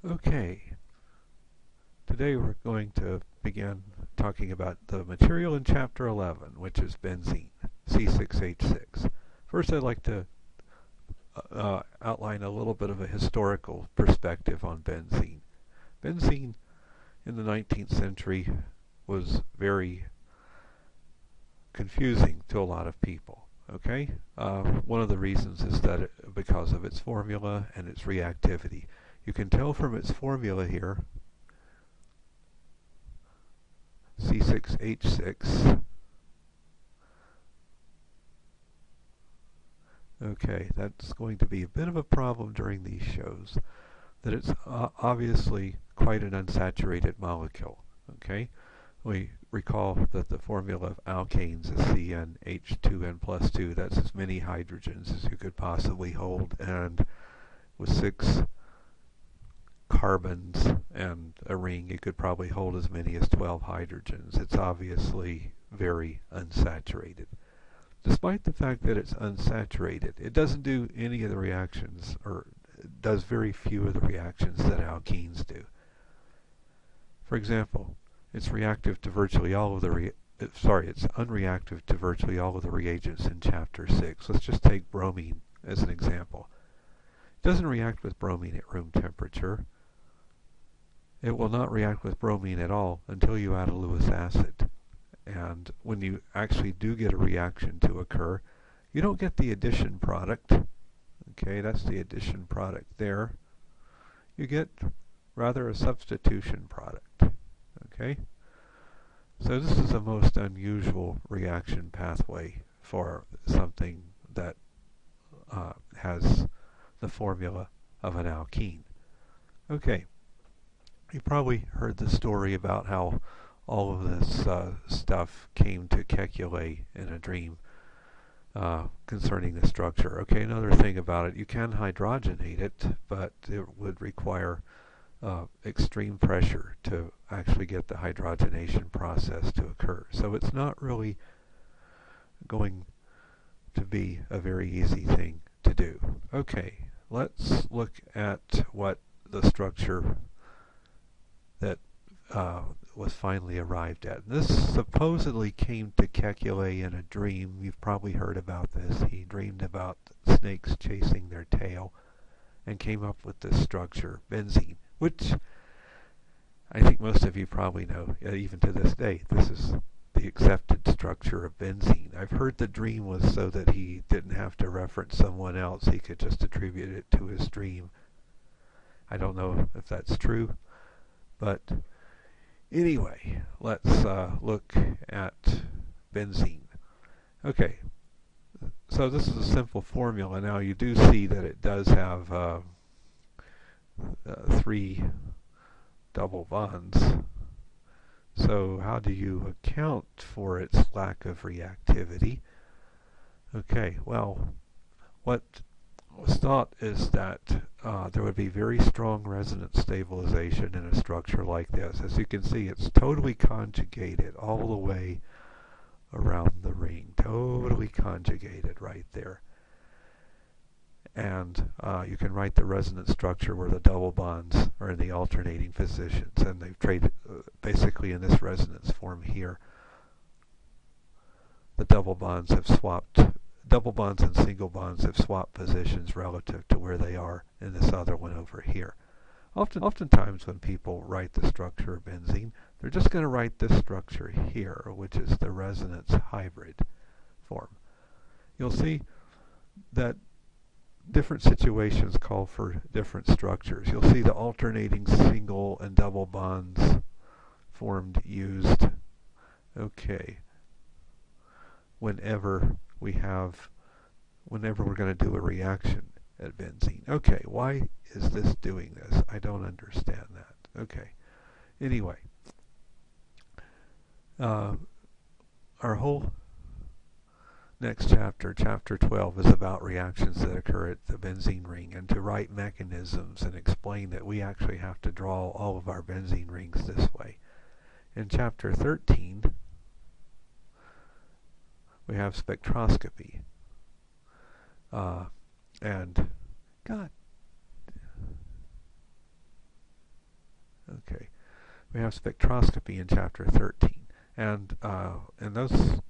Okay, today we're going to begin talking about the material in Chapter 11, which is benzene, C6H6. First, I'd like to outline a little bit of a historical perspective on benzene. Benzene in the 19th century was very confusing to a lot of people. Okay, one of the reasons is that because of its formula and its reactivity. You can tell from its formula here, C6H6. Okay, that's going to be a bit of a problem during these shows, that it's obviously quite an unsaturated molecule. Okay, we recall that the formula of alkanes is CnH2n plus 2. That's as many hydrogens as you could possibly hold, and with 6 carbons and a ring, you could probably hold as many as 12 hydrogens. It's obviously very unsaturated. Despite the fact that it's unsaturated, it doesn't do any of the reactions, or does very few of the reactions that alkenes do. For example, it's reactive to virtually all of the it's unreactive to virtually all of the reagents in Chapter 6. Let's just take bromine as an example. It doesn't react with bromine at room temperature. It will not react with bromine at all until you add a Lewis acid. And when you actually do get a reaction to occur, you don't get the addition product. Okay, that's the addition product there. You get rather a substitution product. Okay? So this is a most unusual reaction pathway for something that has the formula of an alkene. Okay, you probably heard the story about how all of this stuff came to Kekule in a dream concerning the structure. Okay, another thing about it, you can hydrogenate it, but it would require extreme pressure to actually get the hydrogenation process to occur. So it's not really going to be a very easy thing to do. Okay, let's look at what the structure that was finally arrived at. This supposedly came to Kekule in a dream. You've probably heard about this. He dreamed about snakes chasing their tail and came up with this structure, benzene, which I think most of you probably know, even to this day. This is the accepted structure of benzene. I've heard the dream was so that he didn't have to reference someone else. He could just attribute it to his dream. I don't know if that's true, but anyway, let's look at benzene. Okay, so this is a simple formula. Now you do see that it does have 3 double bonds. So how do you account for its lack of reactivity? Okay, well, what was thought is that there would be very strong resonance stabilization in a structure like this. As you can see, it's totally conjugated all the way around the ring. Totally conjugated right there. And you can write the resonance structure where the double bonds are in the alternating positions, and they've traded basically in this resonance form here. The double bonds and single bonds have swapped positions relative to where they are in this other one over here. Oftentimes when people write the structure of benzene, they're just going to write this structure here, which is the resonance hybrid form. You'll see that different situations call for different structures. You'll see the alternating single and double bonds formed used, okay, whenever we're going to do a reaction at benzene. Okay, why is this doing this? I don't understand that. Okay, anyway, our whole next chapter, chapter 12, is about reactions that occur at the benzene ring, and to write mechanisms and explain that we actually have to draw all of our benzene rings this way. In chapter 13, we have spectroscopy. And God, we have spectroscopy in Chapter 13. And those,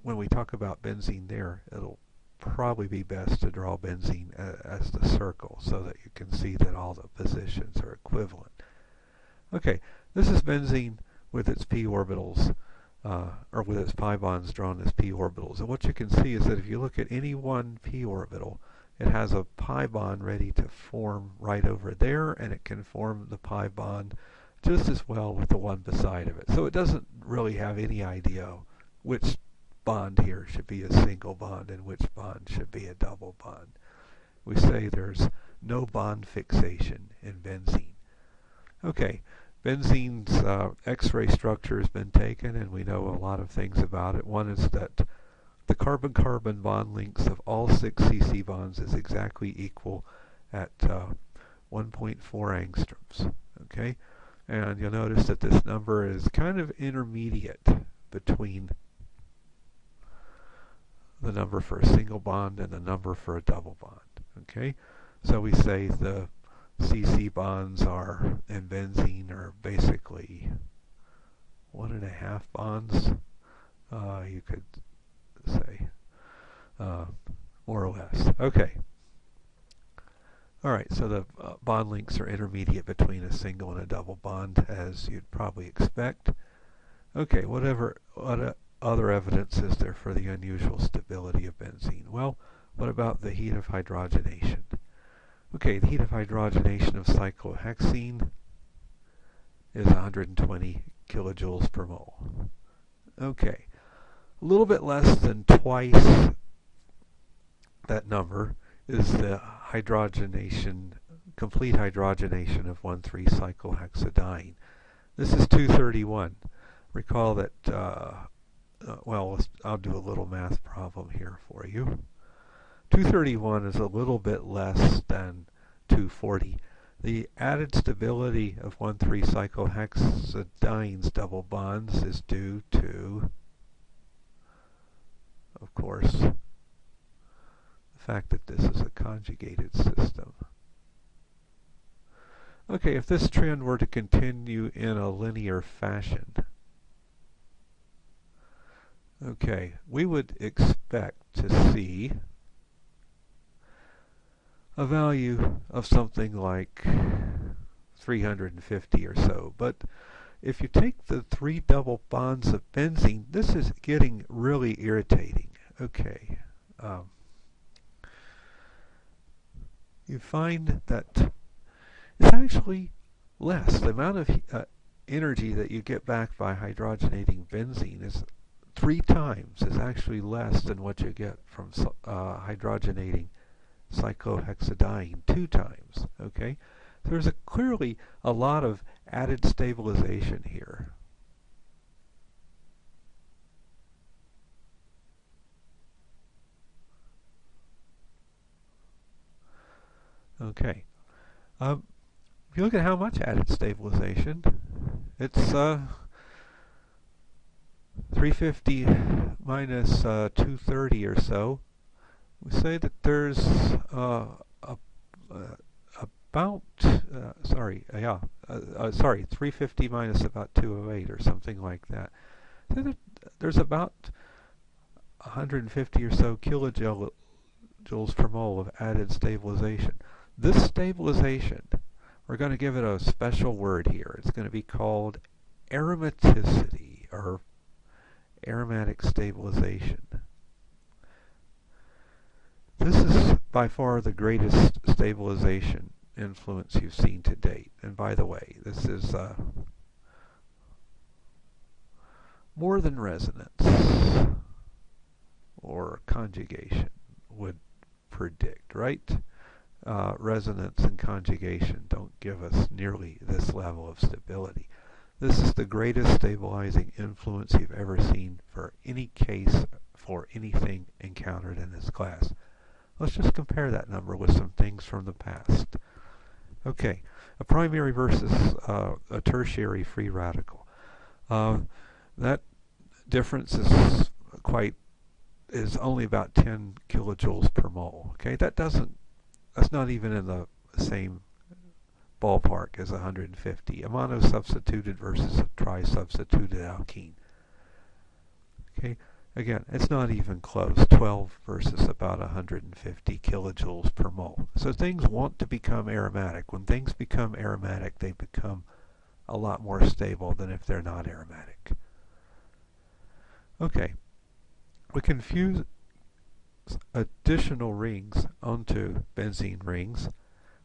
when we talk about benzene there, it'll probably be best to draw benzene as the circle so that you can see that all the positions are equivalent. Okay, this is benzene with its p orbitals, or with its pi bonds drawn as p orbitals. And what you can see is that if you look at any one p orbital, it has a pi bond ready to form right over there, and it can form the pi bond just as well with the one beside of it. So it doesn't really have any idea which bond here should be a single bond and which bond should be a double bond. We say there's no bond fixation in benzene. Okay, benzene's X-ray structure has been taken, and we know a lot of things about it. One is that the carbon-carbon bond lengths of all 6 CC bonds is exactly equal at 1.4 angstroms. Okay, and you'll notice that this number is kind of intermediate between the number for a single bond and the number for a double bond. Okay, so we say the CC bonds are in benzene are basically 1.5 bonds. You could say more or less. Okay. All right, so the bond lengths are intermediate between a single and a double bond, as you'd probably expect. Okay, what other evidence is there for the unusual stability of benzene? Well, what about the heat of hydrogenation? Okay, the heat of hydrogenation of cyclohexene is 120 kilojoules per mole. Okay, a little bit less than twice that number is the hydrogenation, complete hydrogenation of 1,3-cyclohexadiene. This is 231. Recall that, well, I'll do a little math problem here for you. 231 is a little bit less than 240. The added stability of 1,3-cyclohexadiene's double bonds is due to, of course, the fact that this is a conjugated system. Okay, if this trend were to continue in a linear fashion, okay, we would expect to see a value of something like 350 or so. But if you take the 3 double bonds of benzene, this is getting really irritating. Okay. You find that it's actually less. The amount of energy that you get back by hydrogenating benzene is 3 times, is actually less than what you get from hydrogenating cyclohexadiene 2 times. Okay, so there's clearly a lot of added stabilization here. Okay, if you look at how much added stabilization, it's 350 minus 230 or so. We say that there's about 350 minus about 208 or something like that. So that there's about 150 or so kilojoules per mole of added stabilization. This stabilization, we're going to give it a special word here. It's going to be called aromaticity, or aromatic stabilization. This is by far the greatest stabilization influence you've seen to date. And by the way, this is more than resonance or conjugation would predict, right? Resonance and conjugation don't give us nearly this level of stability. This is the greatest stabilizing influence you've ever seen for any case for anything encountered in this class. Let's just compare that number with some things from the past. Okay, a primary versus a tertiary free radical. That difference is only about 10 kilojoules per mole. Okay, that's not even in the same ballpark is 150. A monosubstituted versus a tri-substituted alkene. Okay, again, it's not even close. 12 versus about 150 kilojoules per mole. So things want to become aromatic. When things become aromatic, they become a lot more stable than if they're not aromatic. Okay, we can fuse additional rings onto benzene rings.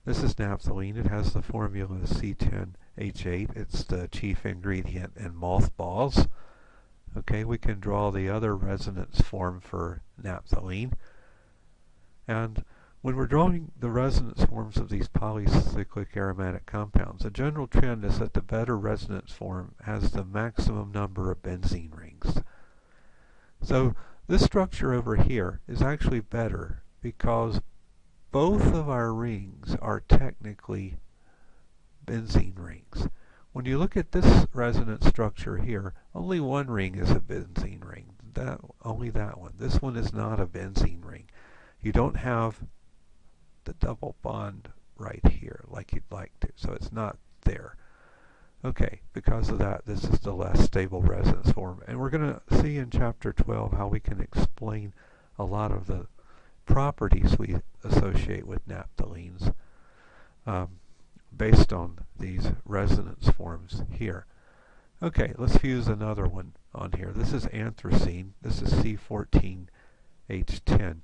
This is naphthalene. It has the formula C10H8. It's the chief ingredient in mothballs. Okay, we can draw the other resonance form for naphthalene. And when we're drawing the resonance forms of these polycyclic aromatic compounds, the general trend is that the better resonance form has the maximum number of benzene rings. So this structure over here is actually better because both of our rings are technically benzene rings. When you look at this resonance structure here, only one ring is a benzene ring. Only that one. This one is not a benzene ring. You don't have the double bond right here like you'd like to, so it's not there. Okay, because of that, this is the less stable resonance form. And we're going to see in Chapter 12 how we can explain a lot of the properties we associate with naphthalenes based on these resonance forms here. Okay, let's fuse another one on here. This is anthracene. This is C14H10.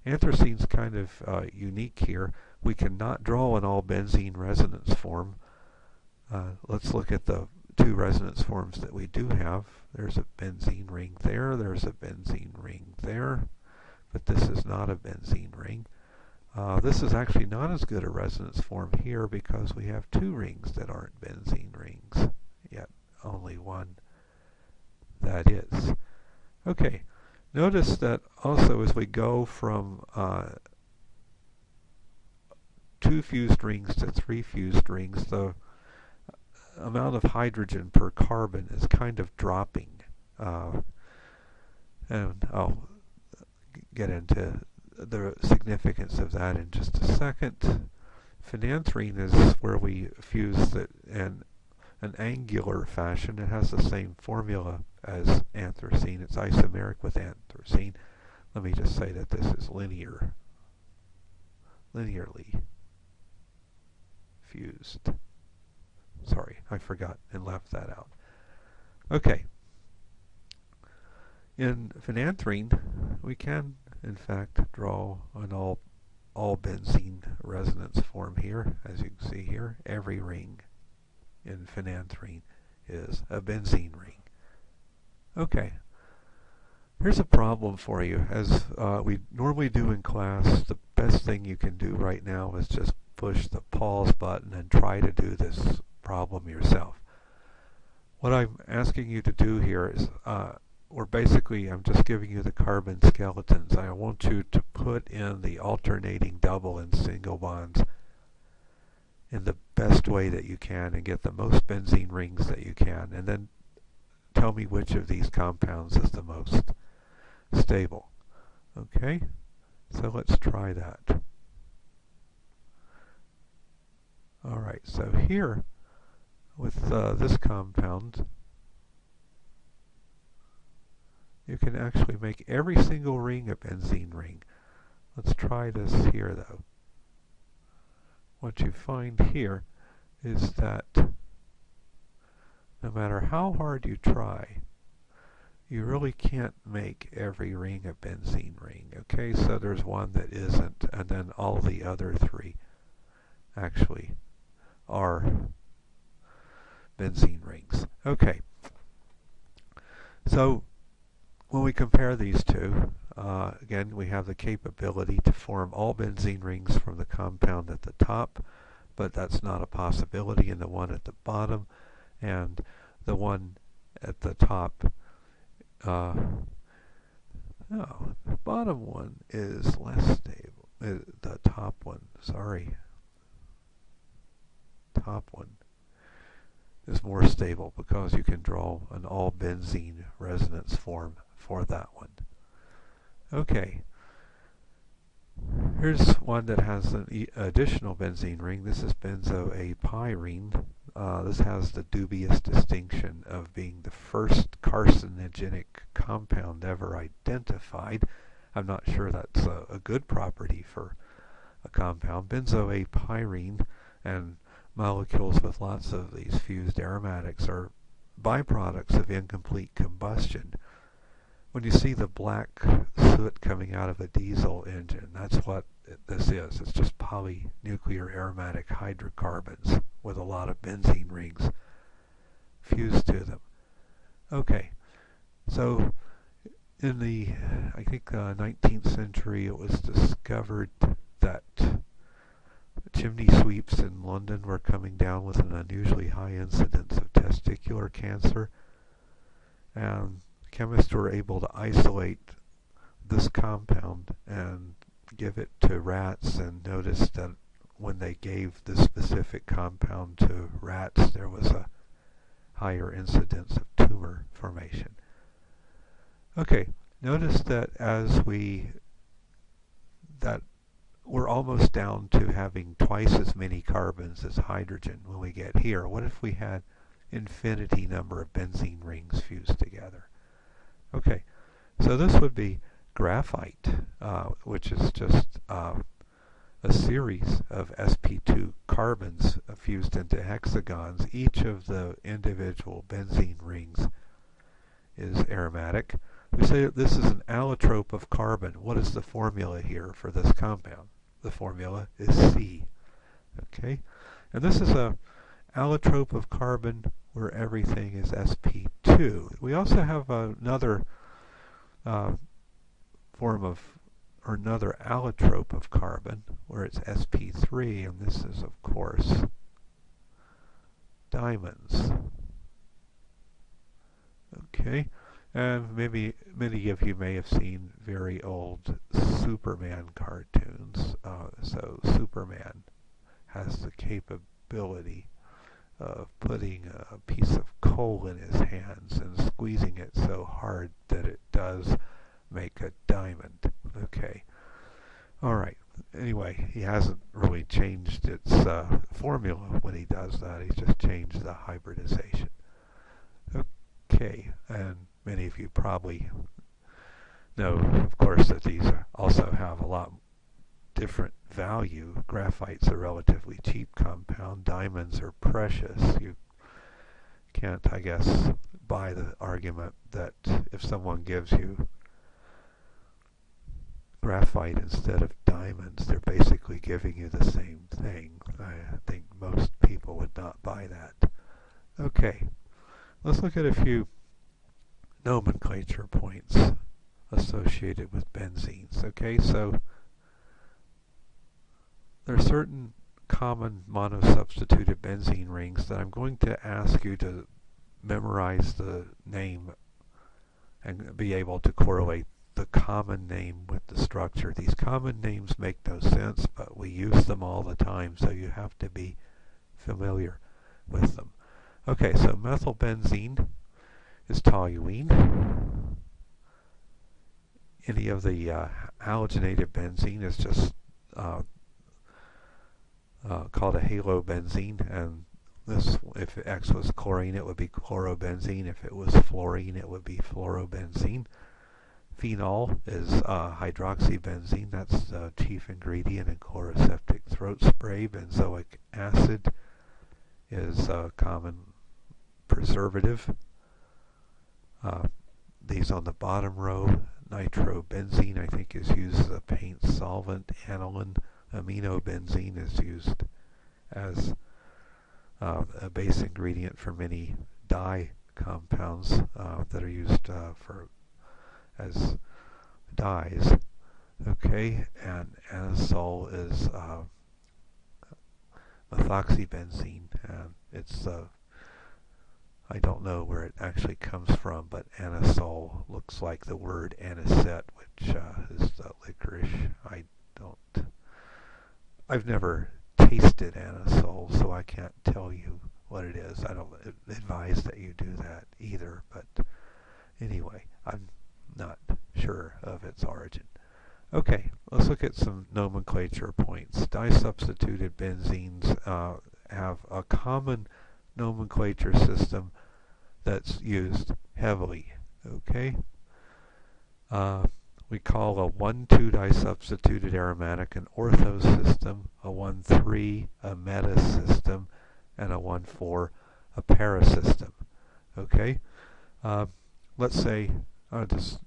Anthracene's kind of unique here. We cannot draw an all-benzene resonance form. Let's look at the two resonance forms that we do have. There's a benzene ring there. There's a benzene ring there. But this is not a benzene ring. This is actually not as good a resonance form here because we have two rings that aren't benzene rings, yet only one that is. Okay, notice that also as we go from 2 fused rings to 3 fused rings, the amount of hydrogen per carbon is kind of dropping. And I'll get into the significance of that in just a second. Phenanthrene is where we fuse it in an angular fashion. It has the same formula as anthracene. It's isomeric with anthracene. Let me just say that this is linearly fused. Sorry, I forgot and left that out. Okay. In phenanthrene, we can, in fact, draw an all benzene resonance form here. As you can see here, every ring in phenanthrene is a benzene ring. Okay. Here's a problem for you. As we normally do in class, the best thing you can do right now is just push the pause button and try to do this problem yourself. What I'm asking you to do here is, or basically I'm just giving you the carbon skeletons. I want you to put in the alternating double and single bonds in the best way that you can and get the most benzene rings that you can, and then tell me which of these compounds is the most stable. Okay? So let's try that. Alright, so here with this compound, you can actually make every single ring a benzene ring. Let's try this here though. What you find here is that no matter how hard you try, you really can't make every ring a benzene ring. Okay, so there's one that isn't, and then all the other 3 actually are benzene rings. Okay, so when we compare these two, again, we have the capability to form all benzene rings from the compound at the top, but that's not a possibility in the one at the bottom, and the one at the top, no, the bottom one is less stable. The top one, sorry, top one is more stable because you can draw an all benzene resonance form for that one. Okay, Here's one that has an additional benzene ring. This is benzoapyrene. This has the dubious distinction of being the first carcinogenic compound ever identified. I'm not sure that's a good property for a compound. Benzoapyrene and molecules with lots of these fused aromatics are byproducts of incomplete combustion. When you see the black soot coming out of a diesel engine, that's what this is. It's just polynuclear aromatic hydrocarbons with a lot of benzene rings fused to them. Okay, so in the, I think, 19th century, it was discovered that chimney sweeps in London were coming down with an unusually high incidence of testicular cancer, and chemists were able to isolate this compound and give it to rats, and noticed that when they gave this specific compound to rats, there was a higher incidence of tumor formation. Okay, notice that that we're almost down to having twice as many carbons as hydrogen when we get here. What if we had infinity number of benzene rings fused together? Okay, so this would be graphite, which is just a series of sp2 carbons fused into hexagons. Each of the individual benzene rings is aromatic. We say that this is an allotrope of carbon. What is the formula here for this compound? The formula is C. Okay, and this is a allotrope of carbon where everything is sp2. We also have another form of, or another allotrope of carbon where it's sp3, and this is, of course, diamonds. Okay, and maybe many of you may have seen very old Superman cartoons. So Superman has the capability of putting a piece of coal in his hands and squeezing it so hard that it does make a diamond. Okay. All right. Anyway, he hasn't really changed its formula when he does that. He's just changed the hybridization. Okay, and many of you probably know, of course, that these also have a lot different value. Graphite's a relatively cheap compound. Diamonds are precious. You can't, I guess, buy the argument that if someone gives you graphite instead of diamonds, they're basically giving you the same thing. I think most people would not buy that. Okay, let's look at a few nomenclature points associated with benzenes. Okay, so there are certain common monosubstituted benzene rings that I'm going to ask you to memorize the name and be able to correlate the common name with the structure. These common names make no sense, but we use them all the time, so you have to be familiar with them. Okay, so methylbenzene is toluene. Any of the halogenated benzene is just called a halobenzene, and this, if X was chlorine, it would be chlorobenzene. If it was fluorine, it would be fluorobenzene. Phenol is hydroxybenzene. That's the chief ingredient in chloroseptic throat spray. Benzoic acid is a common preservative. These on the bottom row, nitrobenzene, I think, is used as a paint solvent. Aniline aminobenzene is used as a base ingredient for many dye compounds that are used as dyes. Okay, and anisole is methoxybenzene, and it's I don't know where it actually comes from, but anisole looks like the word anisette, which is licorice. I've never tasted anisole, so I can't tell you what it is. I don't advise that you do that either, but anyway, I'm not sure of its origin. Okay, let's look at some nomenclature points. Disubstituted benzenes have a common nomenclature system that's used heavily. Okay, we call a 1,2 disubstituted aromatic an ortho system, a 1,3 a meta system, and a 1,4 a para system. Okay, let's say just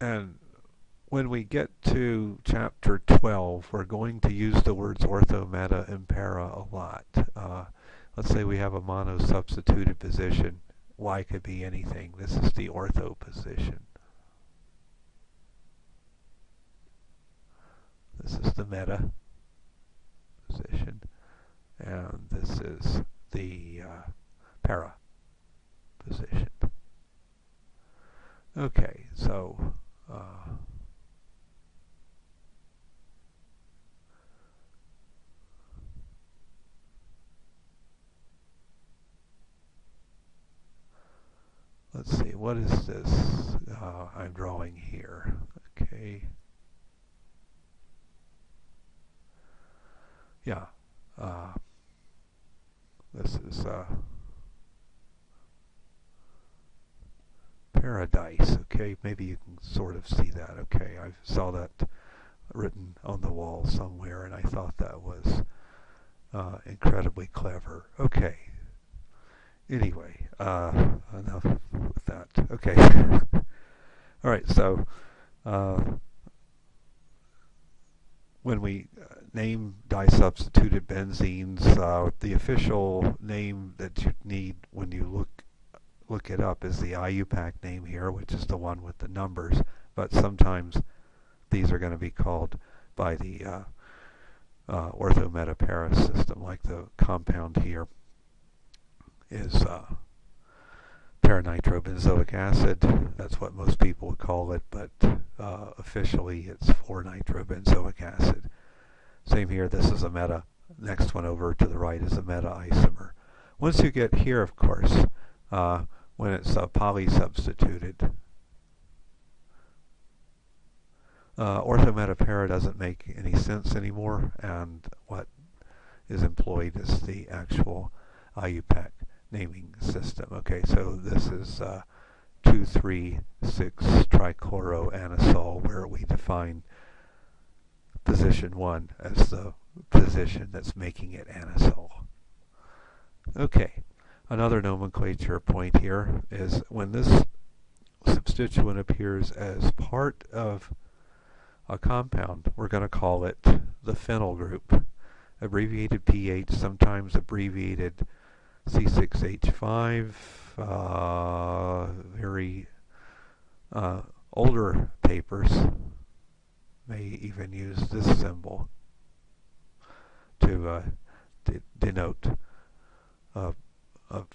and when we get to chapter 12, we're going to use the words ortho, meta, and para a lot. Let's say we have a mono-substituted position. Y could be anything. This is the ortho position. This is the meta position. And this is the para position. Okay, so let's see, what is this I'm drawing here? Okay. Yeah. This is paradise. Okay, maybe you can sort of see that. Okay, I saw that written on the wall somewhere, and I thought that was incredibly clever. Okay. Anyway, enough with that. Okay. All right. So when we name disubstituted benzenes, the official name that you need when you look it up is the IUPAC name here, which is the one with the numbers. But sometimes these are going to be called by the ortho-meta-para system, like the compound here is para-nitrobenzoic acid. That's what most people would call it, but officially it's 4-nitrobenzoic acid. Same here, this is a meta. Next one over to the right is a meta isomer. Once you get here, of course, when it's polysubstituted, ortho-meta-para doesn't make any sense anymore, and what is employed is the actual IUPAC naming system. Okay, so this is 2,3,6-trichloroanisole, where we define position 1 as the position that's making it anisole. Okay, another nomenclature point here is when this substituent appears as part of a compound, we're going to call it the phenyl group. Abbreviated pH, sometimes abbreviated C6H5. Very older papers may even use this symbol to denote a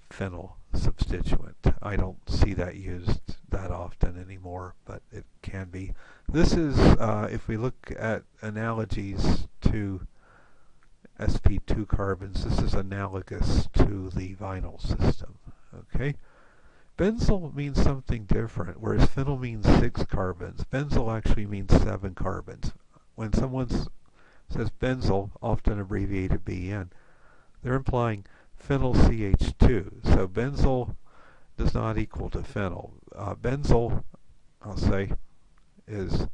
phenyl substituent. I don't see that used that often anymore, but it can be. This is, if we look at analogies to sp2 carbons, this is analogous to the vinyl system. Okay, benzyl means something different, whereas phenyl means 6 carbons. Benzyl actually means 7 carbons. When someone says benzyl, often abbreviated BN, they're implying phenyl CH2. So benzyl does not equal to phenyl. Benzyl, I'll say, is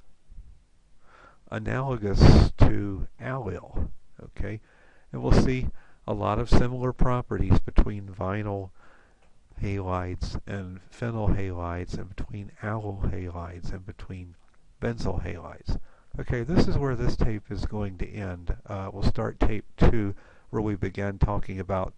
analogous to allyl. Okay, and we'll see a lot of similar properties between vinyl halides and phenyl halides, and between allyl halides and between benzyl halides. Okay, this is where this tape is going to end. We'll start tape 2, where we begin talking about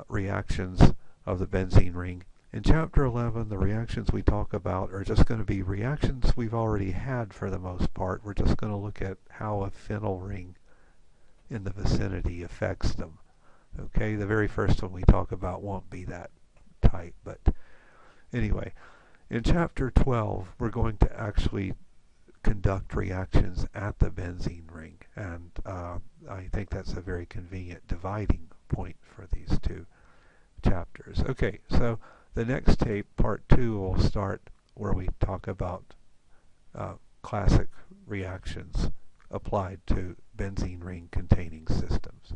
reactions of the benzene ring. In chapter 11, the reactions we talk about are just going to be reactions we've already had for the most part. We're just going to look at how a phenyl ring in the vicinity affects them. Okay, the very first one we talk about won't be that tight, but anyway, in chapter 12, we're going to actually conduct reactions at the benzene ring, and I think that's a very convenient dividing point for these two chapters. Okay, so the next tape, part 2, will start where we talk about classic reactions applied to benzene ring containing systems.